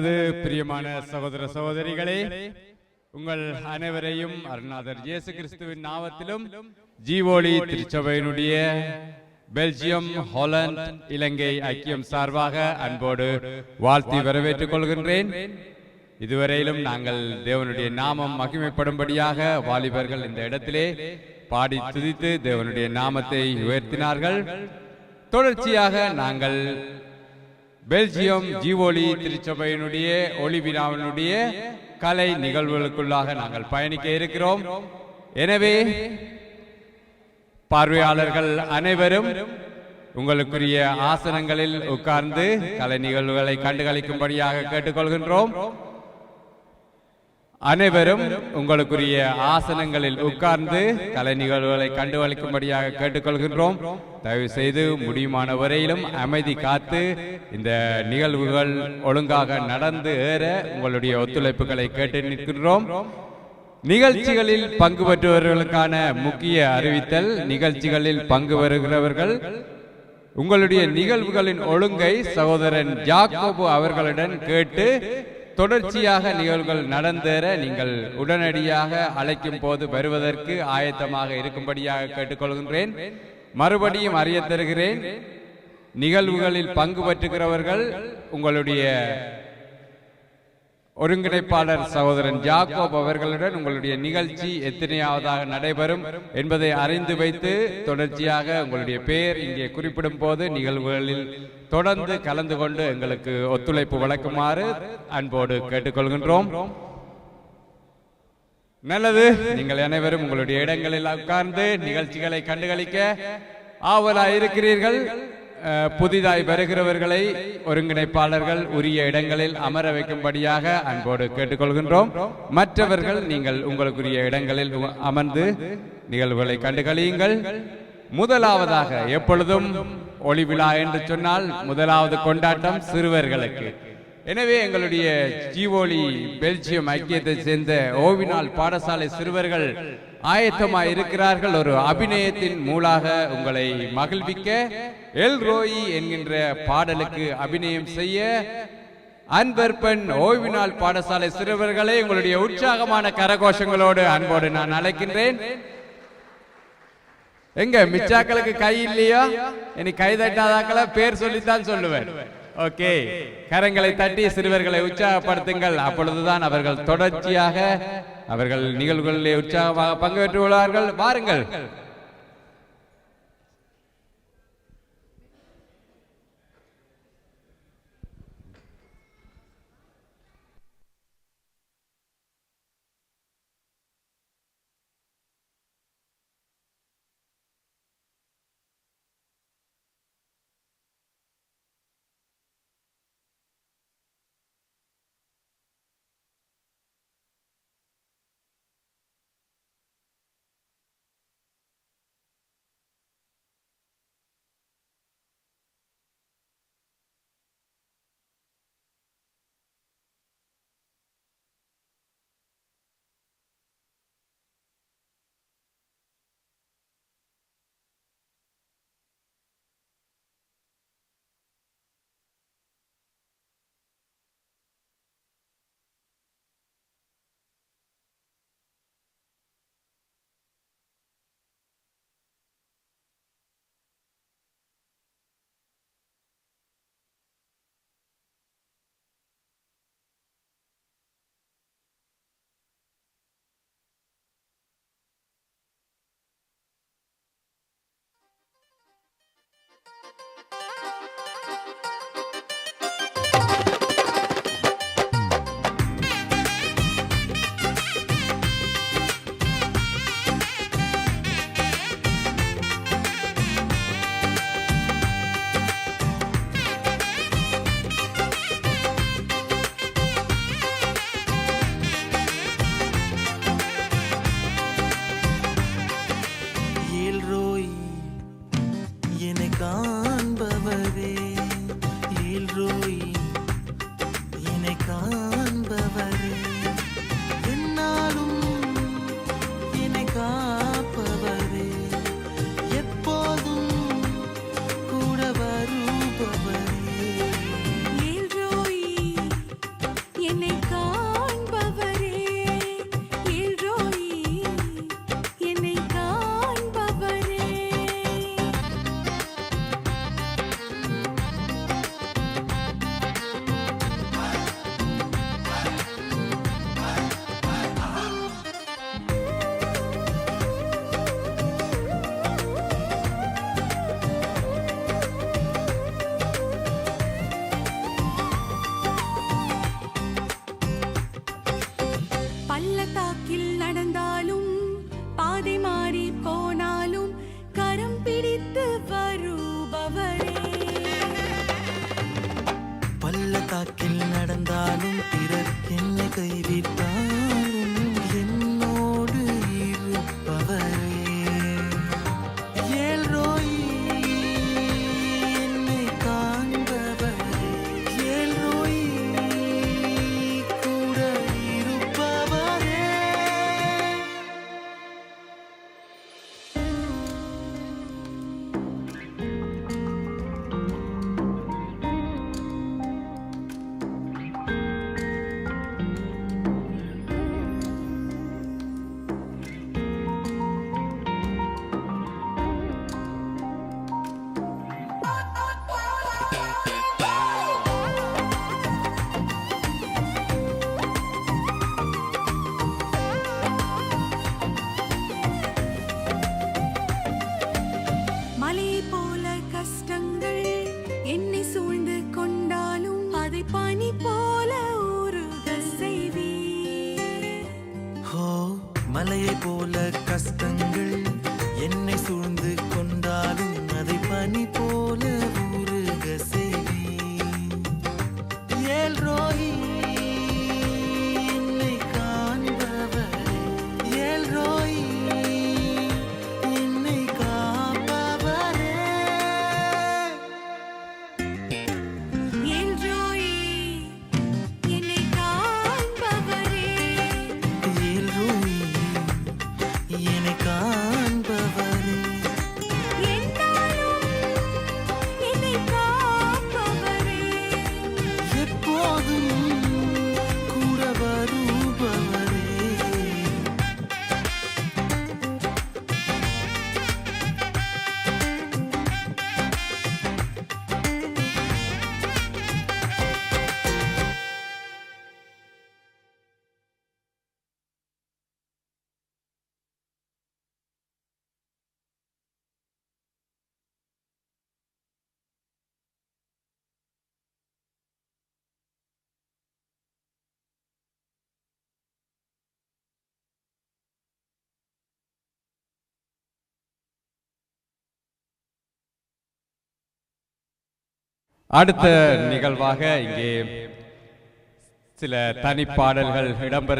பிரியமான சகோதர சகோதரிகளே, உங்கள் அனைவரையும் அருணாதர் இயேசு கிறிஸ்துவின் நாமத்திலும் ஜீவோலி திருச்சபையினுடைய பெல்ஜியம், ஹாலந்து, இலங்கை ஐக்கியம் சார்பாக அன்போடு வாழ்த்தி வரவேற்றுக் கொள்கின்றேன். இதுவரையிலும் நாங்கள் தேவனுடைய நாமம் மகிமைப்படும்படியாக வாலிபர்கள் இந்த இடத்திலே பாடி துதித்து தேவனுடைய நாமத்தை உயர்த்தினார்கள். தொடர்ச்சியாக நாங்கள் பெல்ஜியம் ஜீவோலி திருச்சபையினுடைய ஒளிவிழாவினுடைய கலை நிகழ்வுகளுக்குள்ளாக நாங்கள் பயணிக்க இருக்கிறோம். எனவே பார்வையாளர்கள் அனைவரும் உங்களுக்குரிய ஆசனங்களில் உட்கார்ந்து கலை நிகழ்வுகளை கண்டுகளிக்கும்படியாக கேட்டுக்கொள்கின்றோம். அனைவரும் உங்களுக்குரிய ஆசனங்களில் உட்கார்ந்து கலை நிகழ்வுகளை கண்டுகளிக்கும்படியாக கேட்டுக்கொள்கின்றோம். தயவு செய்து முடியுமான வரையிலும் அமைதி காத்து இந்த நிகழ்வுகள் ஒழுங்காக நடந்து ஏற உங்களுடைய ஒத்துழைப்புகளை கேட்டு நிற்கின்றோம். நிகழ்ச்சிகளில் பங்கு பெற்றவர்களுக்கான முக்கிய அறிவித்தல்: நிகழ்ச்சிகளில் பங்கு பெறுகிறவர்கள் உங்களுடைய நிகழ்வுகளின் ஒழுங்கை சகோதரன் ஜாக்கோபு அவர்களுடன் கேட்டு தொடர்ச்சியாக நிகழ்வுகள் நடந்தேற நீங்கள் உடனடியாக அழைக்கும் போது வருவதற்கு ஆயத்தமாக இருக்கும்படியாக கேட்டுக்கொள்கின்றேன். மறுபடியும் அறிய தருகிறேன், நிகழ்வுகளில் பங்கு பெற்றுகிறவர்கள் உங்களுடைய ஒருங்கிணைப்பாளர் சகோதரன் ஜாக்கோப் அவர்களுடன் உங்களுடைய நிகழ்ச்சி எத்தனையாவதாக நடைபெறும் என்பதை அறிந்து வைத்து தொடர்ச்சியாக உங்களுடைய பெயர் இங்கே குறிப்பிடும் போது நிகழ்வுகளில் தொடர்ந்து கலந்து கொண்டு எங்களுக்கு ஒத்துழைப்பு வழங்குமாறு அன்போடு கேட்டுக்கொள்கின்றோம். நல்லது, நீங்கள் அனைவரும் உங்களுடைய இடங்களில் உட்கார்ந்து நிகழ்ச்சிகளை கண்டுகளிக்க ஆவலாக இருக்கிறீர்கள். புதிதாய் வருகிறவர்களை ஒருங்கிணைப்பாளர்கள் உரிய இடங்களில் அமர வைக்கும்படியாக அன்போடு கேட்டுக்கொள்கின்றோம். மற்றவர்கள் நீங்கள் உங்களுக்குரிய இடங்களில் அமர்ந்து நிகழ்வுகளை கண்டுகளியுங்கள். முதலாவதாக, எப்பொழுதும் ஒளி விழா என்று சொன்னால் முதலாவது கொண்டாட்டம் சிறுவர்களுக்கு. எனவே எங்களுடைய ஜீவோலி பெல்ஜியம் ஐக்கியத்தை சேர்ந்த ஓவினால் பாடசாலை சிறுவர்கள் ஆயத்தமாய் இருக்கிறார்கள். ஒரு அபிநயத்தின் மூலாக உங்களை மகிழ்விக்க எல் ரோயி என்கின்ற பாடலுக்கு அபிநயம் செய்ய அன்பர்பன் ஓவினால் பாடசாலை சிறுவர்களை உங்களுடைய உற்சாகமான கரகோஷங்களோடு அன்போடு நான் அழைக்கின்றேன். எங்க மிச்சாக்களுக்கு கை இல்லையா? இனி கை தட்டாதாக்களை பேர் சொல்லித்தான் சொல்லுவேன். ஓகே, கரங்களை தட்டி சிறுவர்களை உற்சாகப்படுத்துங்கள். அப்பொழுதுதான் அவர்கள் தொடர்ச்சியாக அவர்கள் நிகழ்வுகளிலே உற்சாகமாக பங்கு பெற்று கொள்வார்கள். வாருங்கள். கைவிட்டாலும் என்னோடு இருப்பவரே ஏல்ரோய் என்னை காண்பவரே ஏல்ரோய் கூட இருப்பவரே மலை போல கஷ்டங்கள் என்னை சூழ்ந்து கொண்டாலும் அதை பனி போல உருக செய்வீர். ஹோ மலையை போல கஷ்டங்கள் என்னை சூழ்ந்து கொண்டாலும் அதை பனி போல உருக செய்வீர். ஏல்ரோய் என்னை காண்பவரே ஏல்ரோய் என்னை காப்பவரே எல்ரோயி, என்னை காண்பவரே. ஏல்ரோய் என்னை காண்பவரே எந்நாளும் என்னை காப்பவரே. எப்போதும் கூட வருபவரே அடுத்த நிகழ்வாக இங்கே சில தனிப்பாடல்கள் இடம்பெற